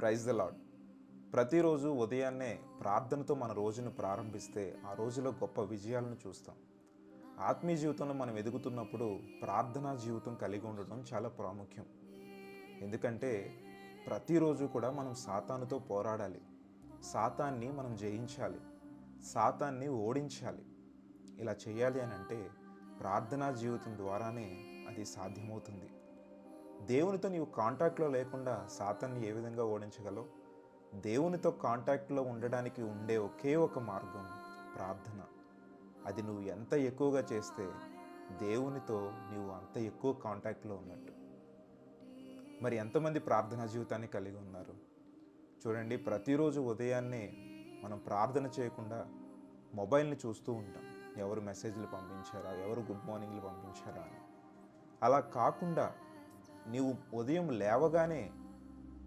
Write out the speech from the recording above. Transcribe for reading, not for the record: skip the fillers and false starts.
Praise the lord. ప్రతిరోజు ఉదయాన్నే ప్రార్థనతో మన రోజును ప్రారంభిస్తే ఆ రోజులో గొప్ప విజయాలను చూస్తాం. ఆత్మీయ జీవితంలో మనం ఎదుగుతున్నప్పుడు ప్రార్థనా జీవితం కలిగి ఉండడం చాలా ప్రాముఖ్యం. ఎందుకంటే ప్రతిరోజు కూడా మనం సాతానుతో పోరాడాలి, సాతాన్ని మనం జయించాలి, సాతాన్ని ఓడించాలి. ఇలా చేయాలి అని అంటే ప్రార్థనా జీవితం ద్వారానే అది సాధ్యమవుతుంది. దేవునితో నీవు కాంటాక్ట్లో లేకుండా సాతాన్ని ఏ విధంగా ఓడించగలవు? దేవునితో కాంటాక్ట్లో ఉండడానికి ఉండే ఒకే ఒక మార్గం ప్రార్థన. అది నువ్వు ఎంత ఎక్కువగా చేస్తే దేవునితో నీవు అంత ఎక్కువ కాంటాక్ట్లో ఉన్నట్టు. మరి ఎంతమంది ప్రార్థనా జీవితాన్ని కలిగి ఉన్నారు? చూడండి, ప్రతిరోజు ఉదయాన్నే మనం ప్రార్థన చేయకుండా మొబైల్ని చూస్తూ ఉంటాం. ఎవరు మెసేజ్లు పంపించారా, ఎవరు గుడ్ మార్నింగ్లు పంపించారా అని. అలా కాకుండా నీవు ఉదయం లేవగానే